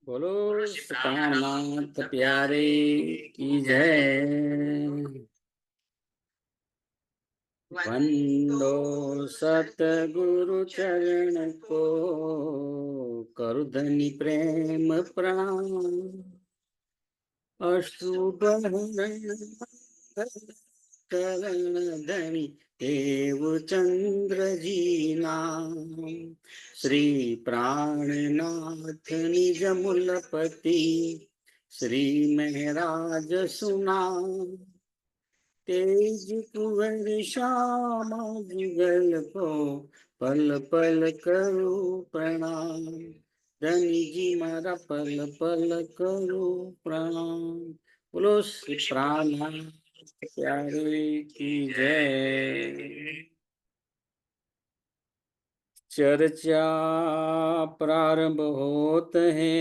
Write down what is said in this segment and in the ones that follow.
बोलो प्राणनाथ प्यारे की जय। वंदो सतगुरु चरण को, करधनि प्रेम प्राण। करण धनी देव चंद्र जी नाम। श्री प्राणनाथ निज मूलपति, श्री महराज सुना। तेज कुंवर श्यामा जुगल को, पल पल करो प्रणाम। धनी जी मारा पल पल करो प्रणाम। बोलो श्री प्राणनाथ प्यारे की जय। चर्चा प्रारंभ होत है,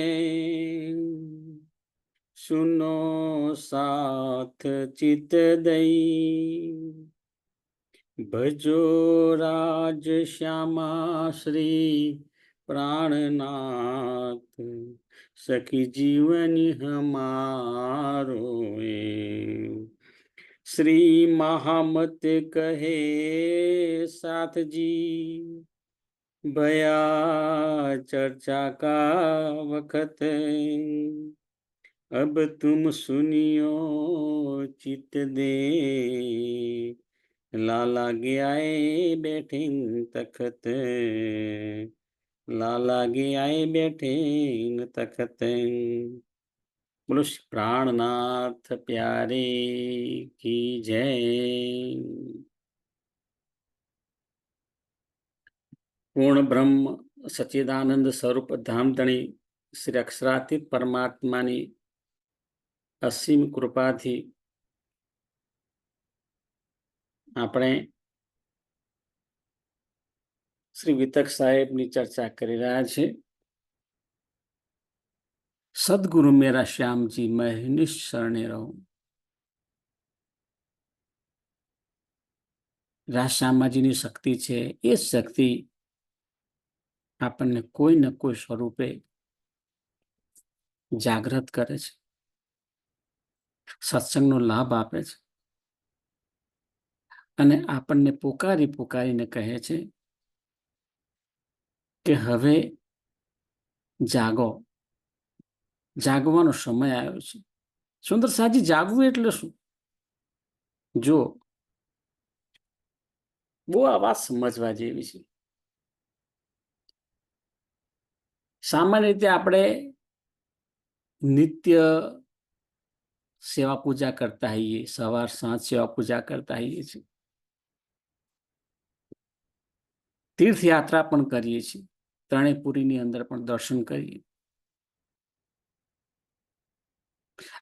सुनो साथ चित दई। भजो राज श्यामा श्री प्राणनाथ, सखी जीवन हमारो। श्री महामत कहे साथ जी, भया चर्चा का वक्त। अब तुम सुनियो चित दे, लाला गए बैठे तखत। लाला गए बैठे तखत। बोलो प्राणनाथ प्यारे की जय। पूर्ण ब्रह्म सच्चिदानंद स्वरूप धामधણી શ્રી અક્ષરાતીત પરમાત્માની અસીમ કૃપાથી આપણે શ્રી વિતક સાહેબની ચર્ચા કરી રહ્યા છે। સદગુરુ મેરા શ્યામજી मैं निशरणे રહું। રાજ શ્યામાજીની શક્તિ છે, એ શક્તિ આપણને કોઈ ને કોઈ સ્વરૂપે જાગૃત કરે છે, સત્સંગનો લાભ આપે છે અને આપણને પુકારી પુકારીને કહે છે કે હવે જાગો, જાગવાનો સમય આવ્યો છે। સુંદર સાજી, જાગવું એટલે શું? જો બહુ આ વાત સમજવા જેવી છે। સામાન્ય રીતે આપણે નિત્ય સેવા પૂજા કરતા હોઈએ, સવાર સાંજ સેવા પૂજા કરતા હોઈએ છીએ, તીર્થયાત્રા પણ કરીએ છીએ, ત્રણેયપુરીની અંદર પણ દર્શન કરીએ।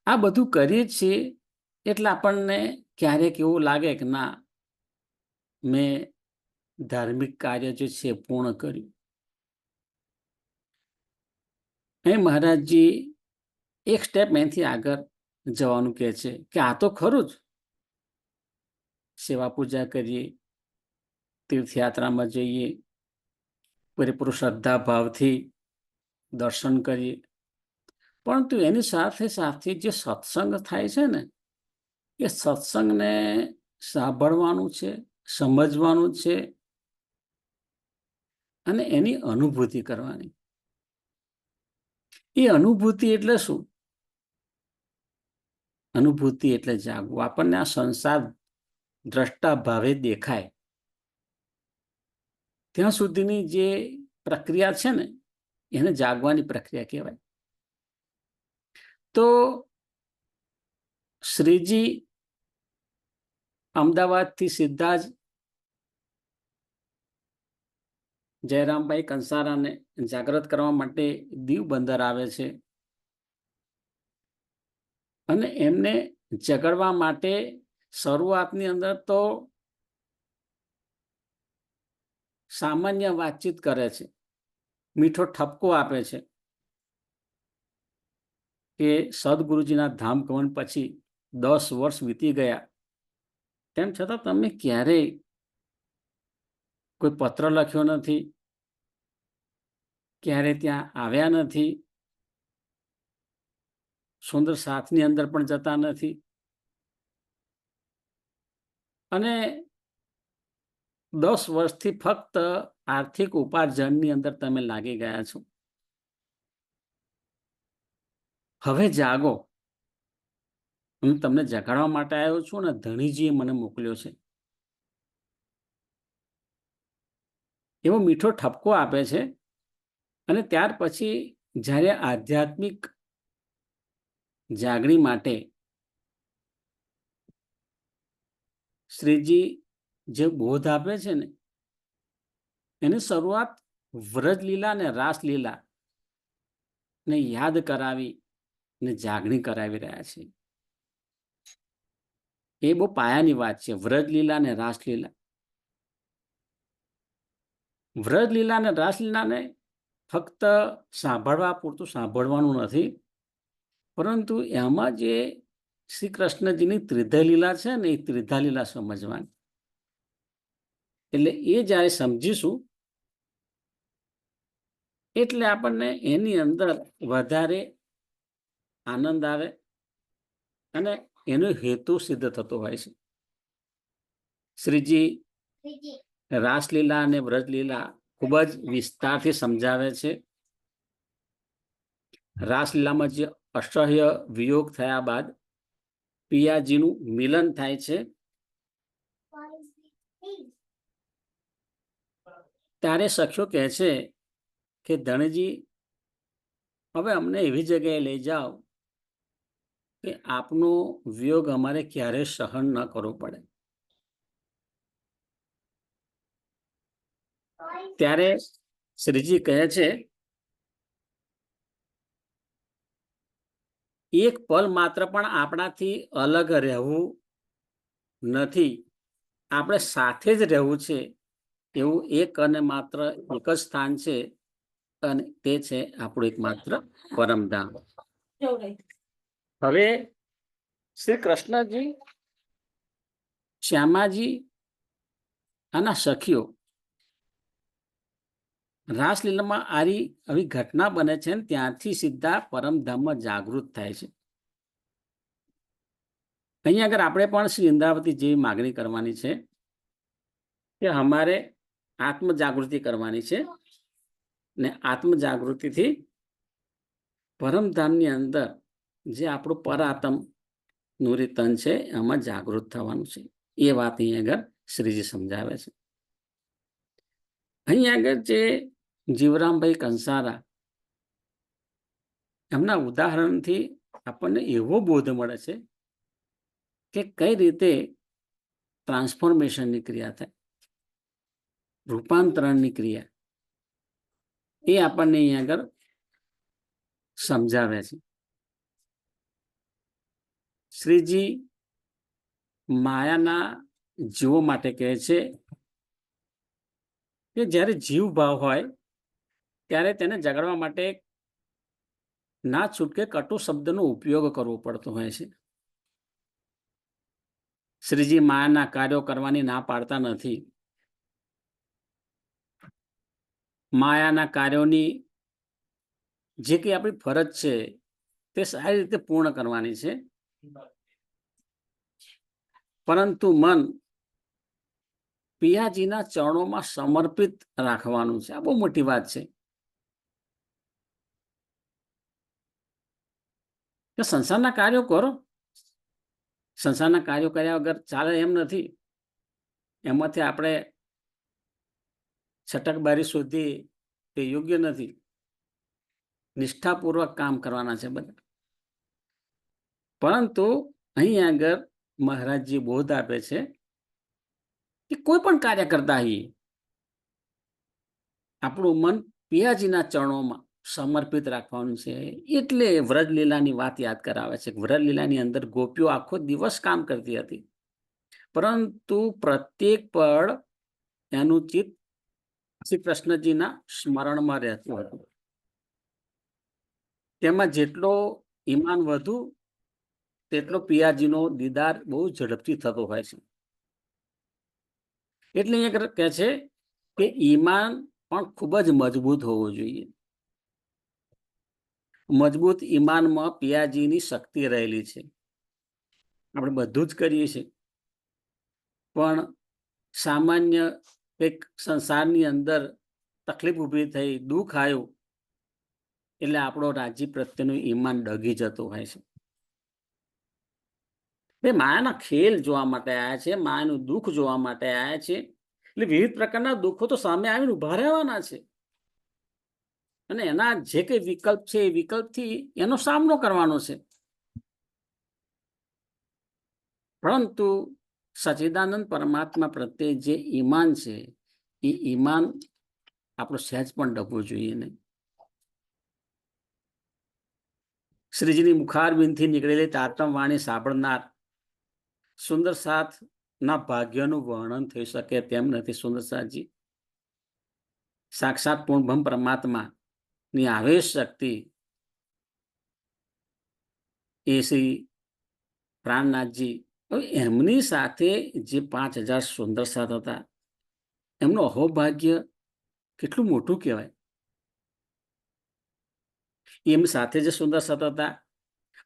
આ બધું કરીએ છીએ એટલે આપણને ક્યારેક એવું લાગે કે ના, મેં ધાર્મિક કાર્ય જે છે પૂર્ણ કર્યું। અહીં મહારાજજી એક સ્ટેપ એનાથી આગળ જવાનું કહે છે કે આ તો ખરું જ, સેવા પૂજા કરીએ, તીર્થયાત્રામાં જઈએ, પરિપૂર્ણ શ્રદ્ધા ભાવથી દર્શન કરીએ, પરંતુ એની સાથે સાથે જે સત્સંગ થાય છે ને, એ સત્સંગને સાંભળવાનું છે, સમજવાનું છે અને એની અનુભૂતિ કરવાની। એ અનુભૂતિ એટલે શું? અનુભૂતિ એટલે જાગવું। આપણને આ સંસાર દ્રષ્ટા ભાવે દેખાય ત્યાં સુધીની જે પ્રક્રિયા છે ને, એને જાગવાની પ્રક્રિયા કહેવાય। તો શ્રીજી અમદાવાદથી સીધા જ જયરામભાઈ કંસારાને જાગૃત કરવા માટે દીવ બંદર આવે છે અને એમને જગાડવા માટે શરૂઆતની અંદર તો સામાન્ય વાતચીત કરે છે, મીઠો ઠપકો આપે છે કે સદગુરુજીના ધામ ગમન પછી 10 વર્ષ વીતી ગયા, તેમ છતાં તમે ક્યારેય કોઈ પત્ર લખ્યો નથી, ક્યારે ત્યાં આવ્યા નથી, સુંદર સાથની અંદર પણ જતા નથી અને 10 વર્ષથી ફક્ત આર્થિક ઉપાર્જનની અંદર તમે લાગી ગયા છો. હવે જાગો. હું તમને જગાડવા માટે આવ્યો છું ને ધણીજીએ મને મોકલ્યો છે. એવો મીઠો ઠપકો આપે છે અને ત્યાર પછી જ્યારે આધ્યાત્મિક જાગણી માટે શ્રીજી જે બોધ આપે છે ને એની શરૂઆત વ્રજલીલા અને રાસલીલા ને યાદ કરાવી ને જાગણી કરાવી રહ્યા છે. એ બહુ પાયાની વાત છે. વ્રજલીલા અને રાસલીલા. વ્રજલીલા અને રાસલીલાને ફક્ત સાંભળવા પૂરતું સાંભળવાનું નથી, પરંતુ એમાં જે શ્રી કૃષ્ણજીની ત્રિધા લીલા છે ને એ ત્રિધા લીલા સમજવાની. એટલે એ જ્યારે સમજીશું એટલે આપણને એની અંદર વધારે આનંદ આવે અને એનો હેતુ સિદ્ધ થતો હોય છે. શ્રીજી રાસલીલા અને વ્રજલીલા ખૂબ જ વિસ્તારથી સમજાવે છે. રાસલીલામાં જે અસહ્ય વિયોગ થયા બાદ પિયાજીનું મિલન થાય છે ત્યારે સખ્યો કહે છે કે ધણીજી હવે અમને એવી જગ્યાએ લઈ જાઓ કે આપનો વિયોગ અમારે ક્યારે સહન ન કરવો પડે. ત્યારે શ્રીજી કહે છે એક પલ માત્ર પણ આપણાથી અલગ રહેવું નથી, આપણે સાથે જ રહેવું છે. એવું એક અને માત્ર એક જ સ્થાન છે અને તે છે આપણું એકમાત્ર પરમધામ. હવે શ્રી કૃષ્ણજી, શ્યામાજી અને સખીઓ રાસલીલામાં આવી ઘટના બને છે ને ત્યાંથી સીધા પરમધામમાં જાગૃત થાય છે. અહીંયા આગળ આપણે પણ શ્રી ઇન્દ્રાવતી જેવી માગણી કરવાની છે કે અમારે આત્મ જાગૃતિ કરવાની છે ને આત્મ જાગૃતિથી પરમધામની અંદર જે આપણું પરાત્મ નું તન છે એમાં જાગૃત થવાનું છે. એ વાત અહીં આગળ શ્રીજી સમજાવે છે. અહીં આગળ જે જીવરામભાઈ કંસારા એમના ઉદાહરણથી આપણને એવો બોધ મળે છે કે કઈ રીતે ટ્રાન્સફોર્મેશનની ક્રિયા થાય, રૂપાંતરણની ક્રિયા, એ આપણને અહીં આગળ સમજાવે છે. શ્રીજી માયાના જીવો માટે કહે છે કે જ્યારે જીવ ભાવ હોય ત્યારે તેને જગાડવા માટે ના છૂટકે કટુ શબ્દનો ઉપયોગ કરવો પડતો હોય છે. શ્રીજી માયાના કાર્યો કરવાની ના પાડતા નથી. માયાના કાર્યોની જે કંઈ આપણી ફરજ છે તે સારી રીતે પૂર્ણ કરવાની છે, પરંતુ મન પિયાજીના ચરણોમાં સમર્પિત રાખવાનું છે. આ બહુ મોટી વાત છે કે સંસારના કાર્યો કરો, સંસારના કાર્યો કર્યા વગર ચાલે એમ નથી. એમાંથી આપણે છટકબારી શોધી તે યોગ્ય નથી. નિષ્ઠાપૂર્વક કામ કરવાના છે બધા. પરંતુ અહીં આગળ મહારાજજી બોધ આપે છે કે કોઈ પણ કાર્ય કરતા હોઈએ આપણું મન પિયાજીના ચરણોમાં સમર્પિત રાખવાનું છે. એટલે વ્રજલીલાની વાત યાદ કરાવે છે. વ્રજલીલાની અંદર ગોપીઓ આખો દિવસ કામ કરતી હતી, પરંતુ પ્રત્યેક પળ એનું ચિત્ત શ્રી કૃષ્ણજીના સ્મરણમાં રહેતું હતું. તેમાં જેટલો ઈમાન વધુ તેટલો પિયાજીનો દીદાર બહુ ઝડપથી થતો હોય છે. એટલે અહીંયા કહે છે કે ઈમાન પણ ખૂબ જ મજબૂત હોવું જોઈએ. મજબૂત ઈમાનમાં પિયાજીની શક્તિ રહેલી છે. આપણે બધું જ કરીએ છીએ, પણ સામાન્ય કંઈક સંસારની અંદર તકલીફ ઊભી થઈ, દુઃખ આવ્યું, એટલે આપણો રાજી પ્રત્યેનું ઈમાન ડગી જતું હોય છે. એ માયાના ખેલ જોવા માટે આવ્યા છે, માયાનું દુઃખ જોવા માટે આવ્યા છે. એટલે વિવિધ પ્રકારના દુઃખો તો સામે આવીને ઉભા રહેવાના છે, અને એના જે કંઈ વિકલ્પ છે એ વિકલ્પથી એનો સામનો કરવાનો છે. પરંતુ સચ્ચિદાનંદ પરમાત્મા પ્રત્યે જે ઈમાન છે, એ ઈમાન આપણું સહેજ પણ ડગવું જોઈએ નહીં. શ્રીજીની મુખારબિંદથી નીકળેલી તારતમ વાણી સાંભળનાર સુંદર સાથના ભાગ્યનું વર્ણન થઈ શકે તેમ નથી. સુંદર સાથજી સાક્ષાત પૂર્ણબ્રહ્મ પરમાત્માની આવેશ શક્તિ એ શ્રી પ્રાણનાથજી, હવે એમની સાથે જે 5000 સુંદર સાથ હતા, એમનું અહોભાગ્ય કેટલું મોટું કહેવાય. એમની સાથે જે સુંદર સાથ હતા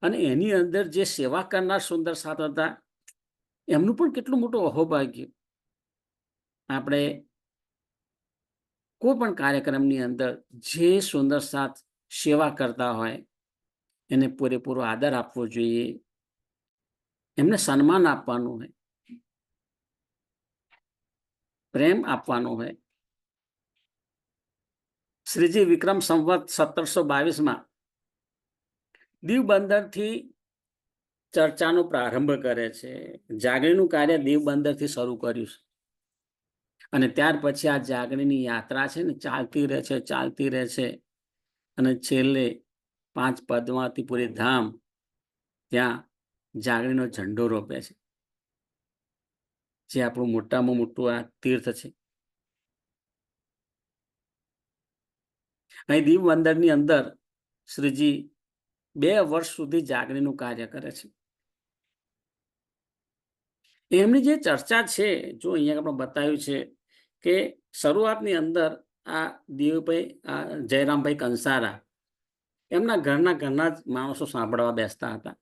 અને એની અંદર જે સેવા કરનાર સુંદર સાથ હતા, એમનું પણ કેટલું મોટું અહોભાગ્ય. આપણે કોઈ પણ કાર્યક્રમની અંદર જે સુંદર સાથ સેવા કરતા હોય એને પૂરેપૂરો આદર આપવો જોઈએ, એમને સન્માન આપવાનું હોય, પ્રેમ આપવાનો હોય. શ્રીજી વિક્રમ સંવત 1722માં દીવ બંદરથી ચર્ચાનો પ્રારંભ કરે છે. જાગણીનું કાર્ય દીવ બંદરથી શરૂ કર્યું છે, અને ત્યાર પછી આ જાગણીની યાત્રા છે ને ચાલતી રહે છે, ચાલતી રહે છે, અને છેલ્લે 5 પદ્માવતીપુરી ધામ ત્યાં જાગણીનો ઝંડો રોપે છે, જે આપણું મોટામાં મોટું આ તીર્થ છે. અહીં દીવ બંદરની અંદર શ્રીજી 2 વર્ષ સુધી જાગણીનું કાર્ય કરે છે. એમની જે ચર્ચા છે, જો અહીંયા આપણે બતાવ્યું છે કે શરૂઆતની અંદર આ દેવભાઈ, આ જયરામભાઈ કંસારા, એમના ઘરના જ માણસો સાંભળવા બેસતા હતા,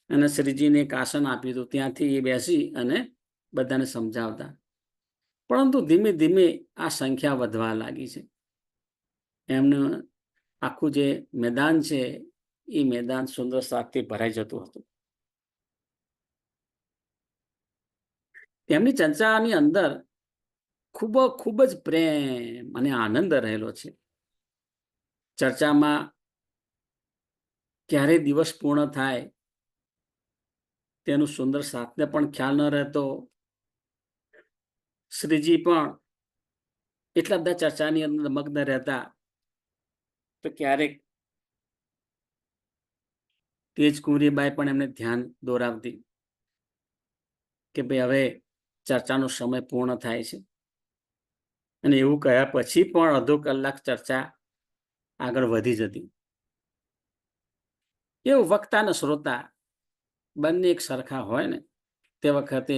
અને શ્રીજીને એક આસન આપ્યું હતું, ત્યાંથી એ બેસી અને બધાને સમજાવતા. પરંતુ ધીમે ધીમે આ સંખ્યા વધવા લાગી છે. એમનું આખું જે મેદાન છે એ મેદાન સુંદર સાથથી ભરાઈ જતું હતું. તેમની ચર્ચાની અંદર ખૂબ જ પ્રેમ અને આનંદ રહેલો છે. ચર્ચામાં ક્યારે દિવસ પૂર્ણ થાય તેનું સુંદર સાથને પણ ખ્યાલ ન રહેતો. શ્રીજી પણ એટલા બધા ચર્ચાની અંદર મગ્ન રહેતા, તો ક્યારેક તેજકુંવરીબાઈ પણ એમને ધ્યાન દોરાવતી કે ભાઈ હવે ચર્ચાનો સમય પૂર્ણ થાય છે, અને એવું કહ્યા પછી પણ અડધો કલાક ચર્ચા આગળ વધી જતી. એવું વક્તા અને શ્રોતા બંને એક સરખા હોય ને, તે વખતે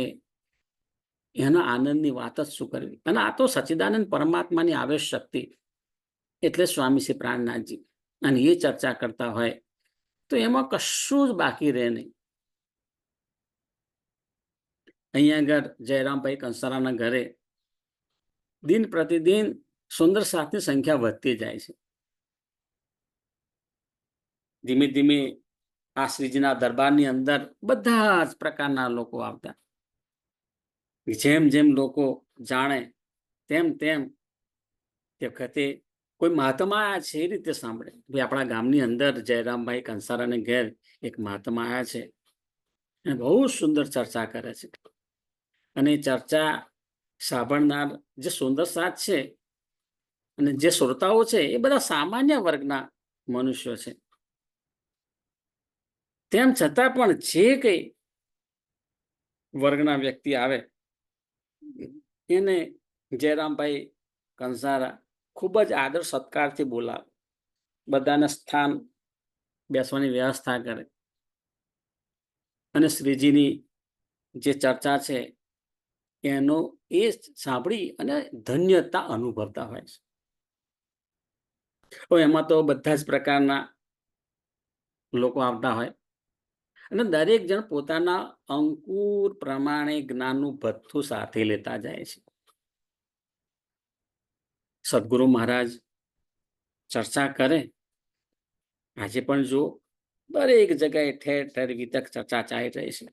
એના આનંદની વાત જ શું કરવી. અને આ તો સચ્ચિદાનંદ પરમાત્માની આવેશ શક્તિ, એટલે સ્વામી શ્રી પ્રાણનાથજી, અને એ ચર્ચા કરતા હોય તો એમાં કશું જ બાકી રહે નહીં. અહીંયા આગળ જયરામભાઈ કંસારાના ઘરે દિન પ્રતિદિન સુંદર સાથની સંખ્યા વધતી જાય છે. ધીમે ધીમે આ શ્રીજીના દરબારની અંદર બધા જ પ્રકારના લોકો આવતા. જેમ જેમ લોકો જાણે તેમ તેમ તે વખતે કોઈ મહાત્મા આયા છે એ રીતે સાંભળે. ભાઈ આપણા ગામની અંદર જયરામભાઈ કંસારાને ઘેર એક મહાત્મા આયા છે, અને બહુ સુંદર ચર્ચા કરે છે. અને ચર્ચા સાંભળનાર જે સુંદર સાથ છે અને જે શ્રોતાઓ છે, એ બધા સામાન્ય વર્ગના મનુષ્યો છે. તેમ છતાં પણ જે કંઈ વર્ગના વ્યક્તિ આવે એને જયરામભાઈ કંસારા ખૂબ જ આદર સત્કારથી બોલાવે, બધાને સ્થાન બેસવાની વ્યવસ્થા કરે, અને શ્રીજીની જે ચર્ચા છે એનો એ સાંભળી અને ધન્યતા અનુભવતા હોય છે. તો એમાં તો બધા જ પ્રકારના લોકો આવતા હોય અને દરેક જણ પોતાના અંકુર પ્રમાણે જ્ઞાનનું ભથ્થું સાથે લેતા જાય છે. સદગુરુ મહારાજ ચર્ચા કરે, આજે પણ જો દરેક જગ્યાએ ઠેર ઠેર વિતક ચર્ચા ચાલી રહી છે.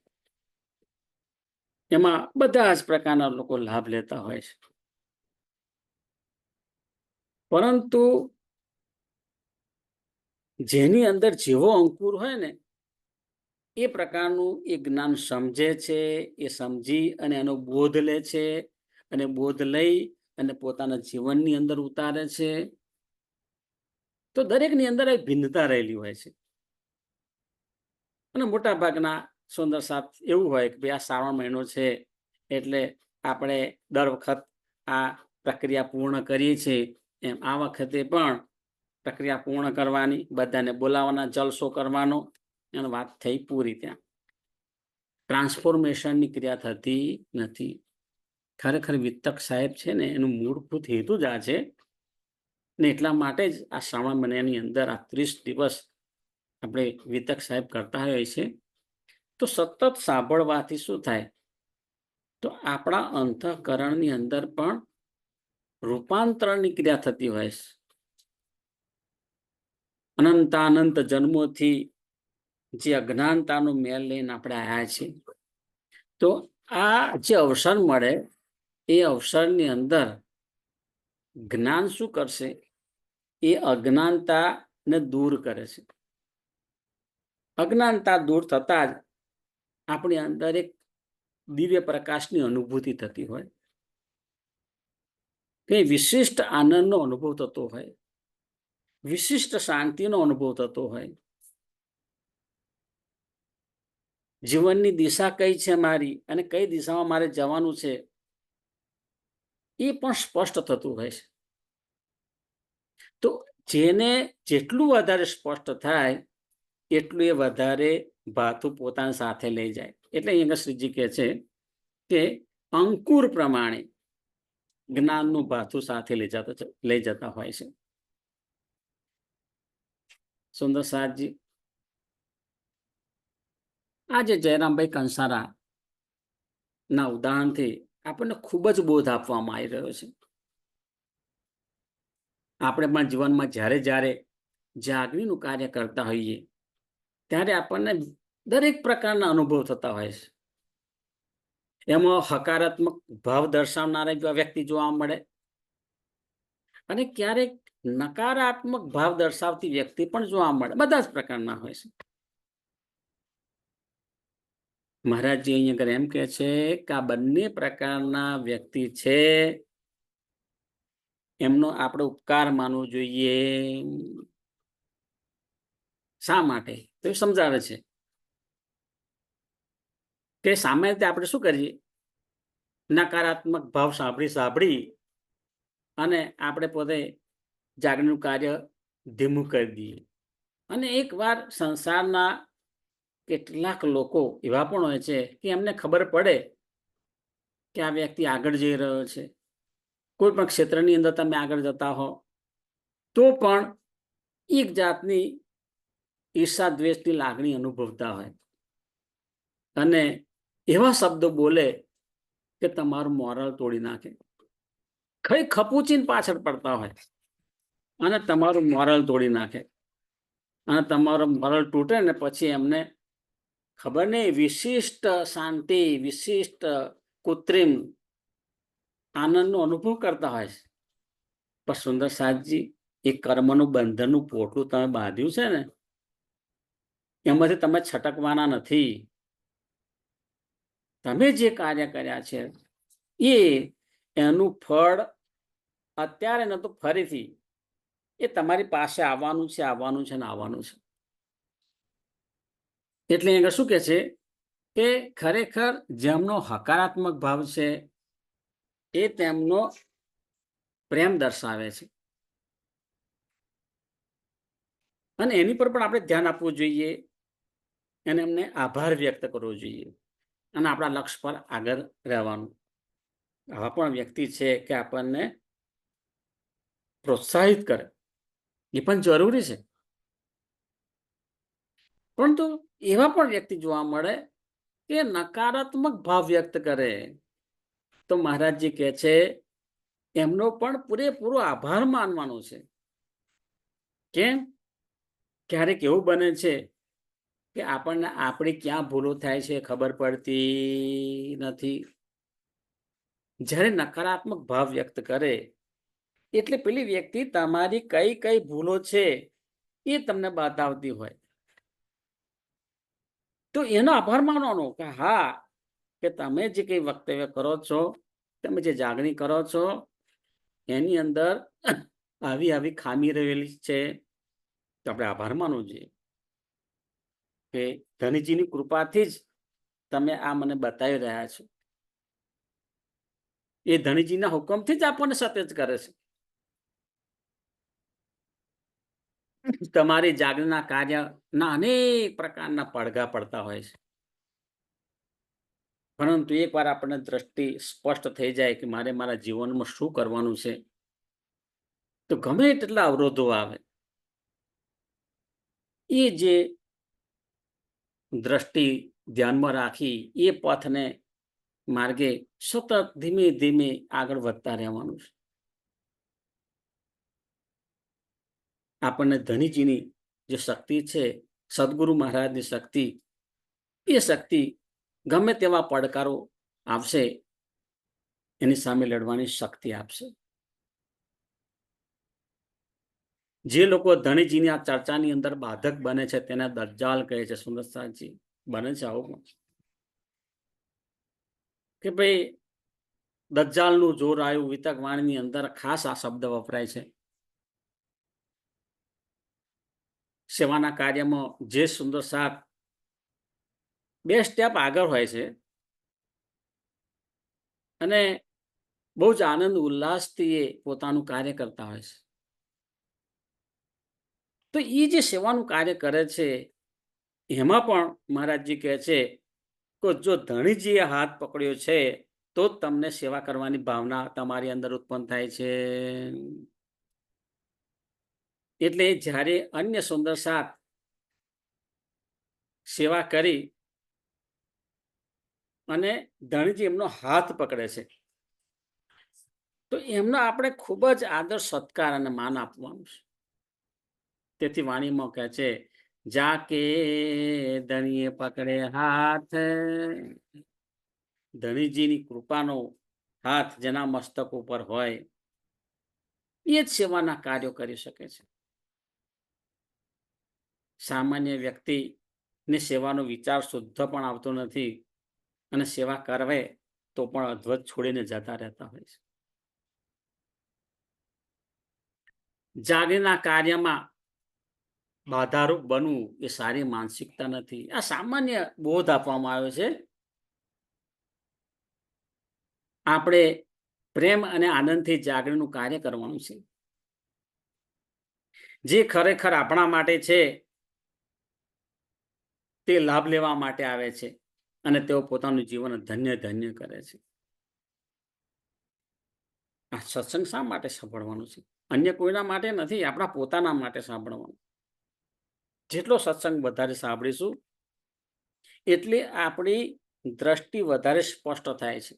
એમાં બધા જ પ્રકારના લોકો લાભ લેતા હોય છે. પરંતુ જેની અંદર જેવો અંકુર હોય ને એ પ્રકારનું એ જ્ઞાન સમજે છે, એ સમજી અને એનો બોધ લે છે અને બોધ લઈ અને પોતાના જીવનની અંદર ઉતારે છે. તો દરેકની અંદર એક ભિન્નતા રહેલી હોય છે અને મોટા ભાગના સુંદર સાથ એવું હોય કે ભાઈ આ શ્રાવણ મહિનો છે એટલે આપણે દર વખત આ પ્રક્રિયા પૂર્ણ કરીએ છીએ, એમ આ વખતે પણ પ્રક્રિયા પૂર્ણ કરવાની, બધાને બોલાવવાના, જલસો કરવાનો અને વાત થઈ પૂરી. ત્યાં ટ્રાન્સફોર્મેશનની ક્રિયા થતી નથી. ખરેખર વિતક સાહેબ છે ને એનું મૂળભૂત હેતુ જ આ છે ને એટલા માટે જ આ શ્રાવણ મહિનાની અંદર આ 30 દિવસ આપણે વિતક સાહેબ કરતા હોઈએ છીએ. તો સતત સાંભળવાથી શું થાય, તો આપણા અંતઃકરણની અંદર પણ રૂપાંતરણની ક્રિયા થતી હોય છે. અનંતાનંત જન્મોથી જે અજ્ઞાનતાનો મેલ લઈને આપણે આવ્યા છીએ, તો આ જે અવસર મળે એ અવસરની અંદર જ્ઞાન શું કરશે, એ અજ્ઞાનતાને દૂર કરે છે. અજ્ઞાનતા દૂર થતા જ આપણી અંદર એક દિવ્ય પ્રકાશની અનુભૂતિ થતી હોય, કે વિશિષ્ટ આનંદનો અનુભવ થતો હોય, વિશિષ્ટ શાંતિનો અનુભવ થતો હોય. જીવનની દિશા કઈ છે મારી અને કઈ દિશામાં મારે જવાનું છે એ પણ સ્પષ્ટ થતું હોય છે. તો જેને જેટલું વધારે સ્પષ્ટ થાય એટલું એ વધારે ભાથું પોતાની સાથે લઈ જાય. એટલે અહીંયા શ્રીજી કહે છે કે અંકુર પ્રમાણે જ્ઞાનનું ભાથું સાથે લઈ જતા હોય છે. સુંદર સાહેબજી, આજે જયરામભાઈ કંસારા ના ઉદાહરણથી આપણને ખૂબ જ બોધ આપવામાં આવી રહ્યો છે. આપણે પણ જીવનમાં જ્યારે જ્યારે જાગણીનું કાર્ય કરતા હોઈએ ત્યારે આપણને દરેક પ્રકારના અનુભવ થતા હોય છે. એમાં હકારાત્મક ભાવ દર્શાવનારા એવા વ્યક્તિ જોવા મળે અને ક્યારેક નકારાત્મક ભાવ દર્શાવતી વ્યક્તિ પણ જોવા મળે. બધા જ પ્રકારના હોય છે. મહારાજજી અહીંયા એમ કે છે કે આ બંને પ્રકારના વ્યક્તિ છે, એમનો આપણે ઉપકાર માનવો જોઈએ. શા માટે? તો એ સમજાવે છે કે સામાન્ય રીતે આપણે શું કરીએ, નકારાત્મક ભાવ સાંભળી અને આપણે પોતે જાગરણનું કાર્ય ધીમું કરી દઈએ. અને એકવાર સંસારના કેટલાક લોકો એવા પણ હોય છે કે એમને ખબર પડે કે આ વ્યક્તિ આગળ જઈ રહ્યો છે, કોઈ પણ ક્ષેત્રની અંદર તમે આગળ જતા હો, તો પણ એક જાતની ઈર્ષા દ્વેષની લાગણી અનુભવતા હોય અને એવા શબ્દો બોલે કે તમારું મોરલ તોડી નાખે. કઈ ખપુચીને પાછળ પડતા હોય અને તમારું મોરલ તોડી નાખે અને તમારો મોરલ તૂટે ને પછી એમને ખબર નહીં, વિશિષ્ટ શાંતિ, વિશિષ્ટ કૃત્રિમ આનંદનો અનુભવ કરતા હોય છે. પણ સુંદર સાહેબજી, એ કર્મનું બંધનનું પોટલું તમે બાંધ્યું છે ને, એમાંથી તમે છટકવાના નથી. તમે જે કાર્ય કર્યા છે એ એનું ફળ અત્યારે ન તો ફરીથી એ તમારી પાસે આવવાનું છે, આવવાનું છે ને આવવાનું છે. એટલે આગળ શું કે છે કે ખરેખર જેમનો હકારાત્મક ભાવ છે એ તેમનો પ્રેમ દર્શાવે છે અને એની પર પણ આપણે ધ્યાન આપવું જોઈએ અને એમને આભાર વ્યક્ત કરવો જોઈએ અને આપણા લક્ષ્ય પર આગળ રહેવાનું. આવા પણ વ્યક્તિ છે કે આપણને પ્રોત્સાહિત કરે એ પણ જરૂરી છે. પરંતુ એવા પણ વ્યક્તિ જોવા મળે કે નકારાત્મક ભાવ વ્યક્ત કરે. તો મહારાજજી કહે છે એમનો પણ પૂરેપૂરો આભાર માનવાનો છે. કેમ? ક્યારેક એવું બને છે કે આપણને આપણી ક્યાં ભૂલો થાય છે ખબર પડતી નથી. જ્યારે નકારાત્મક ભાવ વ્યક્ત કરે એટલે પેલી વ્યક્તિ તમારી કઈ કઈ ભૂલો છે એ તમને બતાવતી હોય. તો એનો આભાર માનવાનો કે હા, કે તમે જે કંઈ વક્તવ્ય કરો છો, તમે જે જાગણી કરો છો, એની અંદર આવી આવી ખામી રહેલી છે. તો આપણે આભાર માનવો જોઈએ કે ધનજીની કૃપાથી જ તમે આ મને બતાવી રહ્યા છો. એ ધણીજીના હુકમથી જ આપણને સતેજ કરે છે. તમારી જાગરના કાર્યના અનેક પ્રકારના પડઘા પડતા હોય છે. પરંતુ એકવાર આપણને દ્રષ્ટિ સ્પષ્ટ થઈ જાય કે મારે મારા જીવનમાં શું કરવાનું છે, તો ગમે તેટલા અવરોધો આવે, એ જે દ્રષ્ટિ ધ્યાનમાં રાખી એ પથને માર્ગે સતત ધીમે ધીમે આગળ વધતા રહેવાનું છે. આપણને ધનીજીની જે શક્તિ છે, સદગુરુ મહારાજની શક્તિ, એ શક્તિ ગમે તેવા પડકારો આવશે એની સામે લડવાની શક્તિ આપશે. જે લોકો ધણીજીની આ ચર્ચાની અંદર બાધક બને છે તેને દજ્જાલ કહે છે. સુંદરસાજી બને છે આવું કે ભાઈ દજ્જાલનું જોર આવ્યું. વિતક વાણીની અંદર ખાસ આ શબ્દ વપરાય છે. સેવાના કાર્યમાં જે સુંદર સાથ 2 સ્ટેપ આગળ હોય છે અને બહુ જ આનંદ ઉલ્લાસથી એ પોતાનું કાર્ય કરતા હોય છે. તો એ જે સેવાનું કાર્ય કરે છે એમાં પણ મહારાજજી કહે છે કે જો ધણીજીએ હાથ પકડ્યો છે તો જ તમને સેવા કરવાની ભાવના તમારી અંદર ઉત્પન્ન થાય છે. એટલે જ્યારે અન્ય સુંદર સાથ સેવા કરી અને ધણીજી એમનો હાથ પકડે છે તો એમનો આપણે ખૂબ જ આદર સત્કાર અને માન આપવાનું છે. તેથી વાણીમાં કહે છે જાકે ધણીએ પકડે હાથ, ધણીજીની કૃપાનો હાથ જેના મસ્તક ઉપર હોય એ જ સેવાના કાર્યો કરી શકે છે. સામાન્ય વ્યક્તિને સેવાનો વિચાર શુદ્ધ પણ આવતો નથી અને સેવા કરવે તો પણ અધ્વત છોડીને જતા રહેતા હોય છે. જાગીરના કાર્યમાં બાધારૂપ બનવું એ સારી માનસિકતા નથી. આ સામાન્ય બોધ આપવામાં આવ્યો છે. આપણે પ્રેમ અને આનંદથી જાગરણનું કાર્ય કરવાનું છે. જે ખરેખર આપણા માટે છે તે લાભ લેવા માટે આવે છે અને તેઓ પોતાનું જીવન ધન્ય ધન્ય કરે છે. આ સત્સંગ શા માટે સાંભળવાનું છે? અન્ય કોઈના માટે નથી, આપણા પોતાના માટે સાંભળવાનું. જેટલો સત્સંગ વધારે સાંભળીશું એટલે આપણી દ્રષ્ટિ વધારે સ્પષ્ટ થાય છે.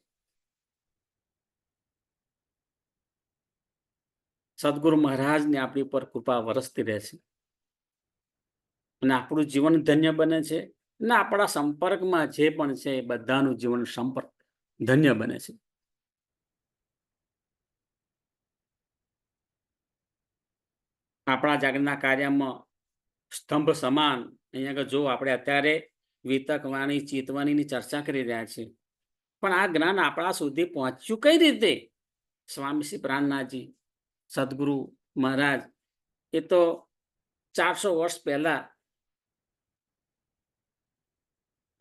સદગુરુ મહારાજની આપણી ઉપર કૃપા વરસતી રહે છે અને આપણું જીવન ધન્ય બને છે અને આપણા સંપર્કમાં જે પણ છે એ બધાનું જીવન સંપર્ક ધન્ય બને છે. આપણા જાગરના કાર્યમાં સ્તંભ સમાન અહીંયા આગળ જો આપણે અત્યારે વિતક વાણી ચિતવાણીની ચર્ચા કરી રહ્યા છીએ, પણ આ જ્ઞાન આપણા સુધી પહોંચ્યું કઈ રીતે? સ્વામી શ્રી પ્રાણનાથજી સદગુરુ મહારાજ એ તો 400 વર્ષ પહેલા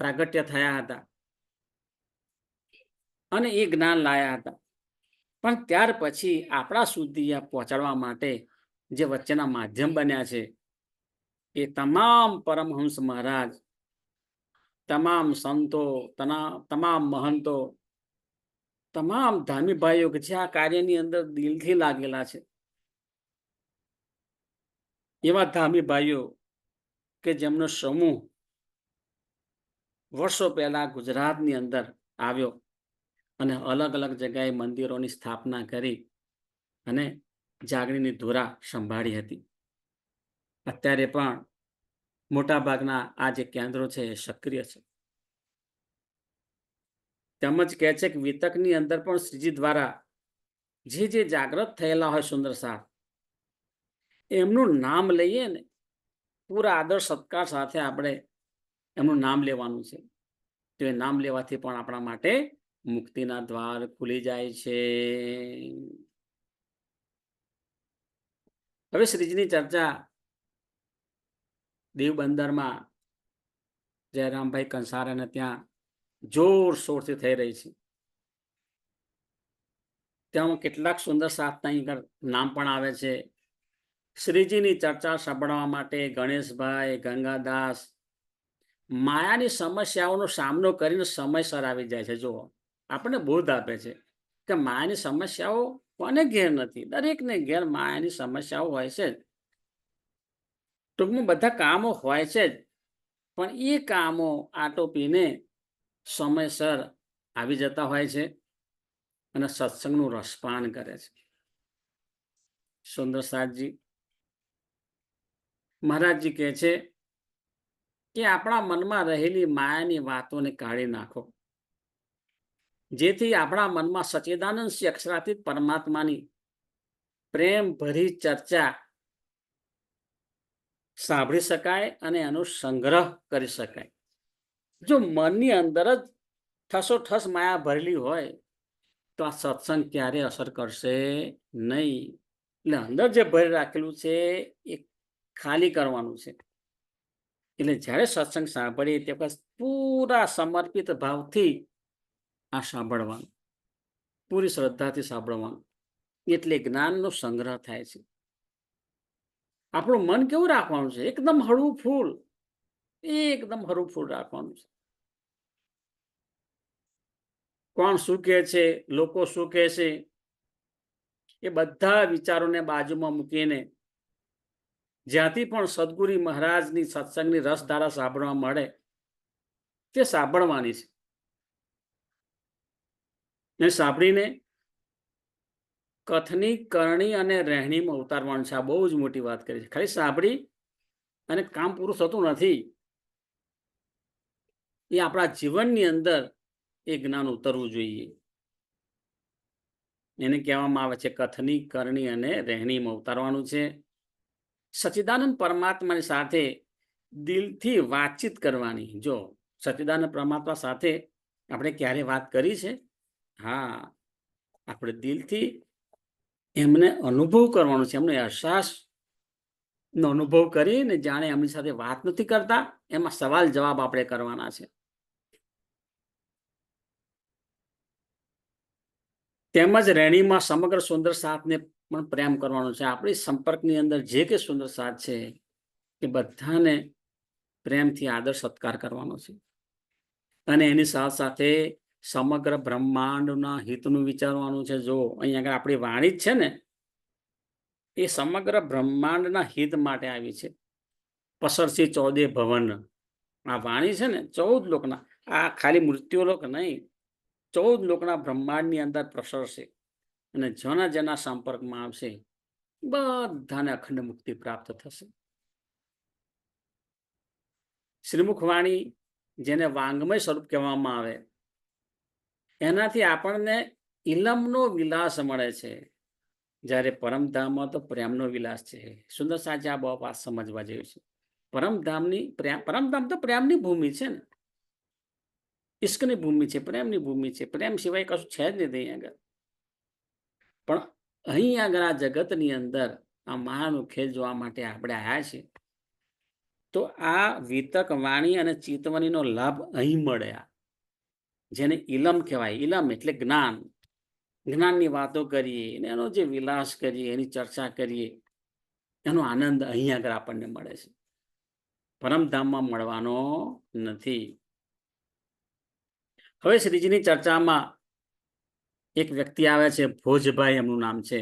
પ્રાગટ્ય થયા હતા અને એ જ્ઞાન લાયા હતા. પણ ત્યાર પછી આપણા સુધી આ પહોંચાડવા માટે જે વચ્ચેના માધ્યમ બન્યા છે એ તમામ પરમહંસ મહારાજ, તમામ સંતો, તમામ મહંતો, તમામ ધાર્મિક ભાઈઓ કે જે આ કાર્યની અંદર દિલથી લાગેલા છે, એવા ધામી ભાઈઓ કે જેમનો સમૂહ વર્ષો પહેલા ગુજરાતની અંદર આવ્યો અને અલગ અલગ જગ્યાએ મંદિરોની સ્થાપના કરી અને જાગણીની ધુરા સંભાળી હતી. અત્યારે પણ મોટાભાગના આ જે કેન્દ્રો છે એ સક્રિય છે. તેમજ કહે છે કે વિતકની અંદર પણ શ્રીજી દ્વારા જે જાગૃત થયેલા હોય સુંદર સાથ, એમનું નામ લઈએ ને, પૂરા આદર સત્કાર સાથે આપણે એમનું નામ લેવાનું છે. તો એ નામ લેવાથી પણ આપણા માટે મુક્તિના દ્વાર ખુલી જાય છે. હવે શ્રીજીની ચર્ચા દીવ બંદરમાં જયરામભાઈ કંસારાને ત્યાં જોરશોરથી થઈ રહી છે. ત્યાં કેટલાક સુંદર સાતના અહીં નામ પણ આવે છે. શ્રીજીની ચર્ચા સાંભળવા માટે ગણેશભાઈ, ગંગાદાસ માયાની સમસ્યાઓનો સામનો કરીને સમયસર આવી જાય છે. જુઓ, આપણને બોધ આપે છે કે માયાની સમસ્યાઓ કોને ઘેર નથી, દરેકને ઘેર માયાની સમસ્યાઓ હોય છે જ. ટૂંકમાં બધા કામો હોય છે જ, પણ એ કામો આટોપીને સમયસર આવી જતા હોય છે અને સત્સંગનું રસપાન કરે છે. સુંદર સાતજી મહારાજજી કહે છે કે આપણા મનમાં રહેલી માયાની વાતોને કાઢી નાખો, જેથી આપણા મનમાં સચ્ચિદાનંદ શ્રી અક્ષરાતીત પરમાત્માની પ્રેમ ભરી ચર્ચા સાંભળી શકાય અને એનો સંગ્રહ કરી શકાય. જો મનની અંદર જ ઠસોઠસ માયા ભરેલી હોય તો આ સત્સંગ ક્યારે અસર કરશે નહીં. એટલે અંદર જે ભરી રાખેલું છે એ ખાલી કરવાનું છે. એટલે જ્યારે સત્સંગ સાંભળીએ તે વખત પૂરા સમર્પિત ભાવથી આ સાંભળવાનું, પૂરી શ્રદ્ધાથી સાંભળવાનું, એટલે જ્ઞાનનો સંગ્રહ થાય છે. આપણું મન કેવું રાખવાનું છે? એકદમ હળવું ફૂલ, એકદમ હળવું ફૂલ રાખવાનું છે. કોણ શું કહે છે, લોકો શું કહે છે, એ બધા વિચારોને બાજુમાં મૂકીને જ્યાંથી પણ સદગુરુ મહારાજની સત્સંગની રસધારા સાંભળવા મળે તે સાંભળવાની છે. ને સાંભળીને કથની, કરણી અને રહેણીમાં ઉતારવાનું છે. આ બહુ જ મોટી વાત કરી છે. ખાલી સાંભળી અને કામ પૂરું થતું નથી. એ આપણા જીવનની અંદર એ જ્ઞાન ઉતરવું જોઈએ. એને કહેવામાં આવે છે કથની, કરણી અને રહેણીમાં ઉતારવાનું છે. સચ્ચિદાનંદ પરમાત્માની સાથે દિલથી વાતચીત કરવાની. જો સચ્ચિદાનંદ પરમાત્મા સાથે આપણે ક્યારે વાત કરી છે? હા, આપણે દિલથી એમને અનુભવ કરવાનો છે. એમનો અહેસાસનો અનુભવ કરીને જાણે એમની સાથે વાત નથી કરતા, એમાં સવાલ જવાબ આપણે કરવાના છે. તેમજ રેણીમાં સમગ્ર સુંદર સાથને પણ પ્રેમ કરવાનો છે. આપણી સંપર્કની અંદર જે કે સુંદર સાથ છે એ બધાને પ્રેમથી આદર સત્કાર કરવાનો છે. અને એની સાથે સાથે સમગ્ર બ્રહ્માંડના હિતનું વિચારવાનું છે. જો અહીંયા આગળ આપણી વાણી જ છે ને, એ સમગ્ર બ્રહ્માંડના હિત માટે આવી છે. પસરસી 14 ભવન, આ વાણી છે ને 14 લોકના, આ ખાલી મૃત્યુલોક નહીં, 14 લોકના બ્રહ્માંડની અંદર પ્રસરશે અને જેના સંપર્કમાં આવશે બધાને અખંડ મુક્તિ પ્રાપ્ત થશે. શ્રીમુખ વાણી, જેને વાંગમય સ્વરૂપ કહેવામાં આવે, એનાથી આપણને ઇલમનો વિલાસ મળે છે, જ્યારે પરમધામમાં તો પ્રેમનો વિલાસ છે. સુંદર સાચી આ બહુ વાત સમજવા જેવી છે. પરમધામ તો પ્રેમની ભૂમિ છે ને, ઇશ્કની ભૂમિ છે, પ્રેમની ભૂમિ છે. પ્રેમ સિવાય કશું છે જ નહીં અહીં આગળ. પણ અહીં આગળ આ જગતની અંદર આ માયાનો ખેલ જોવા માટે આપણે આવ્યા છીએ. તો આ વિતક વાણી અને ચિતવણીનો લાભ અહીં મળે. જેને ઇલમ કહેવાય. ઇલમ એટલે જ્ઞાન. જ્ઞાનની વાતો કરીએ, એનો જે વિલાસ કરીએ, એની ચર્ચા કરીએ, એનો આનંદ અહીં આગળ આપણને મળે છે, પરમધામમાં મળવાનો નથી. હવે શ્રીજીની ચર્ચામાં એક વ્યક્તિ આવે છે, ભોજભાઈ એમનું નામ છે.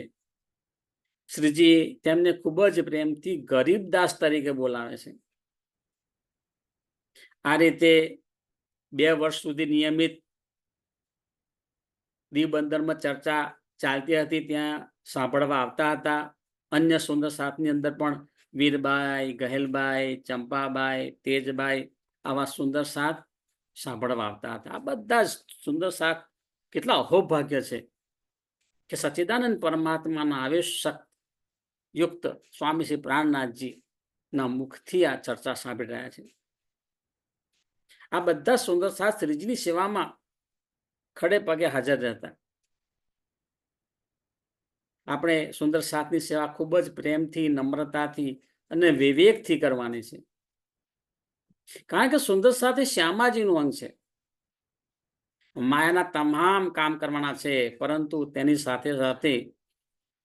શ્રીજી તેમને ખૂબ જ પ્રેમથી ગરીબદાસ તરીકે બોલાવે છે. આ રીતે 2 વર્ષ સુધી નિયમિત દીવ બંદરમાં ચર્ચા ચાલતી હતી, ત્યાં સાંભળવા આવતા હતા. અન્ય સુંદર સાથની અંદર પણ વીરબાઈ, ગહેલબાઈ, ચંપાબાઈ, તેજબાઈ આવા સુંદર સાથ સાંભળવા આવતા હતા. આ બધા જ સુંદર સાથ કેટલા અહોભાગ્ય છે કે સચ્ચિદાનંદ પરમાત્માના આવેશ યુક્ત સ્વામી શ્રી પ્રાણનાથજીના મુખથી આ ચર્ચા સાંભળી રહ્યા છે. આ બધા સુંદર સાથ શ્રીજીની સેવામાં ખડે પગે હાજર રહેતા. આપણે સુંદર સાથની સેવા ખૂબ જ પ્રેમથી, નમ્રતાથી અને વિવેકથી કરવાની છે. કારણ કે સુંદર સાથ એ શ્યામાજીનું અંગ છે. માયાના તમામ કામ કરવાના છે, પરંતુ તેની સાથે સાથે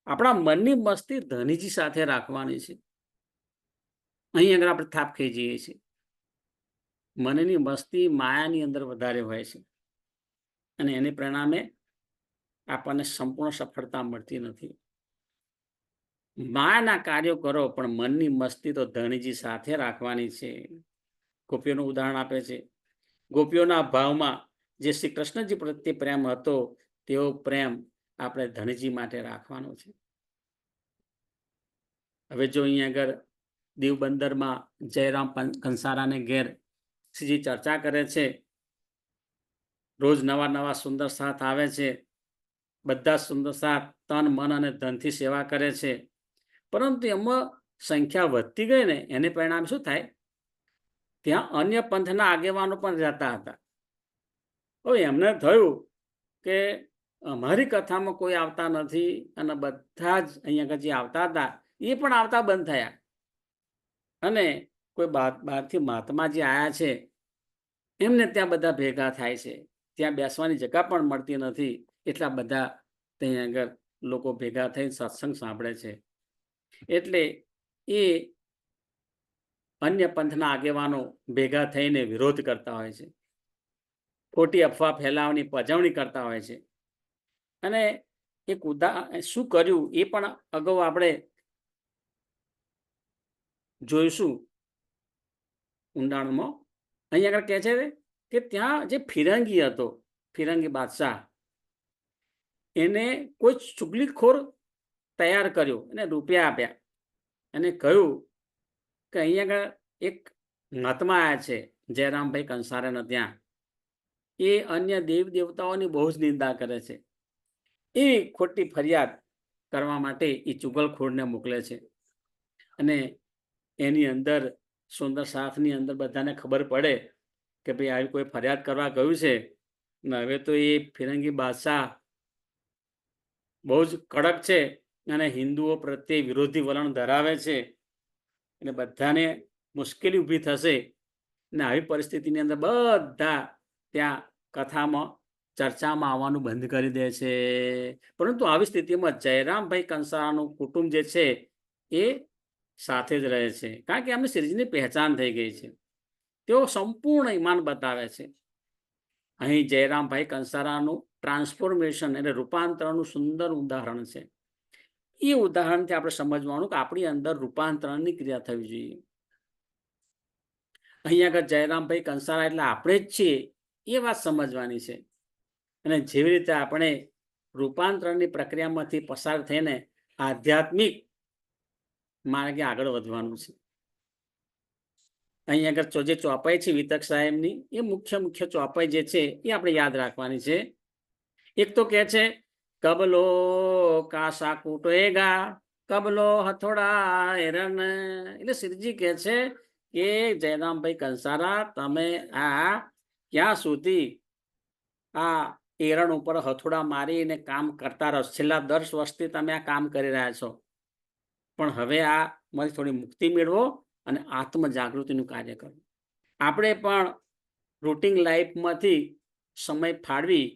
આપણા મનની મસ્તી ધનીજી સાથે રાખવાની છે. અહીં આગળ આપણે થાપ ખાઈ જઈએ છીએ. મનની મસ્તી માયાની અંદર વધારે હોય છે અને એને પરિણામે આપણને સંપૂર્ણ સફળતા મળતી નથી. માયાના કાર્યો કરો, પણ મનની મસ્તી તો ધણીજી સાથે રાખવાની છે. ગોપીઓનું ઉદાહરણ આપે છે. ગોપીઓના ભાવમાં જે શ્રી કૃષ્ણજી પ્રત્યે પ્રેમ હતો, તેવો પ્રેમ આપણે ધણીજી માટે રાખવાનો છે. હવે જો અહીંયા આગળ દીવ બંદરમાં જયરામ કંસારાને ઘેર શ્રીજી ચર્ચા કરે છે. રોજ નવા નવા સુંદર સાથ આવે છે. બધા સુંદર સાથ તન, મન અને ધનથી સેવા કરે છે. પરંતુ એમાં સંખ્યા વધતી ગઈ ને એને પરિણામે શું થાય? ત્યાં અન્ય પંથના આગેવાનો પણ રહેતા હતા. હવે એમને થયું કે અમારી કથામાં કોઈ આવતા નથી અને બધા જ અહીંયા જે આવતા હતા એ પણ આવતા બંધ થયા. અને કોઈ બહારથી મહાત્મા જે આવ્યા છે એમને ત્યાં બધા ભેગા થાય છે. ત્યાં બેસવાની જગ્યા પણ મળતી નથી. એટલા બધા ત્યાં આગળ લોકો ભેગા થઈને સત્સંગ સાંભળે છે. એટલે એ અન્ય પંથના આગેવાનો ભેગા થઈને વિરોધ કરતા હોય છે. ખોટી અફવા ફેલાવવાની પજવણી કરતા હોય છે. અને એક શું કર્યું એ પણ અગાઉ આપણે જોઈશું ઊંડાણમાં. અહીં આગળ કહે છે કે ત્યાં જે ફિરંગી હતો, ફિરંગી બાદશાહ, એને કોઈ ચુગલીખોર તૈયાર કર્યો અને રૂપિયા આપ્યા અને કહ્યું કે અહીંયા આગળ એક મહાત્મા આવ્યા છે જયરામભાઈ કંસારાના ત્યાં, એ અન્ય દેવ દેવતાઓની બહુ જ નિંદા કરે છે. એ ખોટી ફરિયાદ કરવા માટે એ ચુગલખોરને મોકલે છે. અને એની અંદર સુંદર સાથની અંદર બધાને ખબર પડે કે ભાઈ આવી કોઈ ફરિયાદ કરવા ગયું છે ને હવે તો એ ફિરંગી બાદશાહ બહુ જ કડક છે અને હિન્દુઓ પ્રત્યે વિરોધી વલણ ધરાવે છે. એટલે બધાને મુશ્કેલી ઊભી થશે. ને આવી પરિસ્થિતિની અંદર બધા ત્યાં કથામાં ચર્ચામાં આવવાનું બંધ કરી દે છે. પરંતુ આવી સ્થિતિમાં જયરામભાઈ કંસારાનું કુટુંબ જે છે એ સાથે જ રહે છે. કારણ કે એમને શ્રીજીની પહેચાન થઈ ગઈ છે. તેઓ સંપૂર્ણ ઈમાન બતાવે છે. અહીં જયરામભાઈ કંસારાનું ટ્રાન્સફોર્મેશન એટલે રૂપાંતરણનું સુંદર ઉદાહરણ છે. એ ઉદાહરણથી આપણે સમજવાનું કે આપણી અંદર રૂપાંતરણની ક્રિયા થવી જોઈએ. અહીં આગળ જયરામભાઈ કંસારા એટલે આપણે જ છીએ એ વાત સમજવાની છે. અને જેવી રીતે આપણે રૂપાંતરણની પ્રક્રિયામાંથી પસાર થઈને આધ્યાત્મિક માર્ગે આગળ વધવાનું છે. અહીં આગળ જે ચોપાઈ છે વિતક સાહેબની, એ મુખ્ય ચોપાઈ જે છે એ આપણે યાદ રાખવાની છે. એક તો કહે છે કબલો કાસા કૂટેગા, કબલો હથોડા એરન. એટલે શ્રીજી કહે છે કે જયરામભાઈ કંસારા, તમે આ ક્યાં સુધી આ એરણ ઉપર હથોડા મારીને કામ કરતા રહો? છેલ્લા 10 વર્ષથી તમે આ કામ કરી રહ્યા છો, પણ હવે આ મારી થોડી મુક્તિ મેળવો અને આત્મ જાગૃતિનું કાર્ય કરો. આપણે પણ રૂટીન લાઈફમાંથી સમય ફાળવી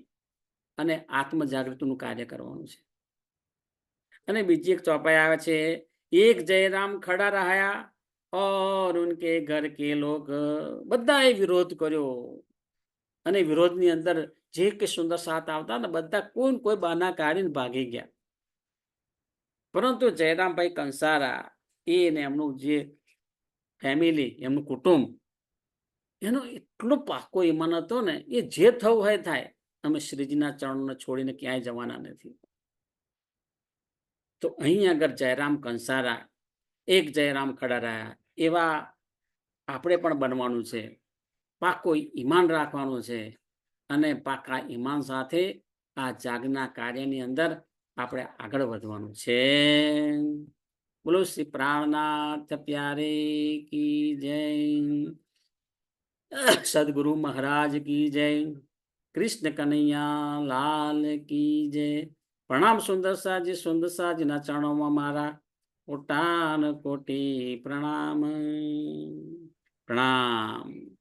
અને આત્મ જાગૃતિનું કાર્ય કરવાનું છે. અને બીજી એક ચોપાઈ આવે છે, એક જયરામ ખડા રહ્યા और उनके घर के लोग, બધાએ વિરોધ કર્યો. અને વિરોધની અંદર જે કે સુંદર સાથ આવતા ને બધા કોઈ બહાના કાઢીને ભાગી ગયા. પરંતુ જયરામભાઈ કંસારા એને એમનું જે ફેમિલી, એમનું કુટુંબ, એનો એટલો પાકો ઈમાન હતો ને, એ જે થવું હોય થાય, અમે શ્રીજીના ચરણોને છોડીને ક્યાંય જવાના નથી. તો અહીં આગળ જયરામ કંસારા, એક જયરામ ખડા રહ્યા, એવા આપણે પણ બનવાનું છે. પાકો ઈમાન રાખવાનું છે અને પાકા ઈમાન સાથે આ જાગના કાર્યની અંદર આપણે આગળ વધવાનું છે. બોલો શ્રી પ્રાણનાથ પ્યારે કી જય, સદગુરુ મહારાજ કી જય, કૃષ્ણ કનૈયા લાલ કી જય. પ્રણામ સુંદર સાજી, સુંદર સાજીના ચરણોમાં મારા કોટાન કોટી પ્રણામ. પ્રણામ.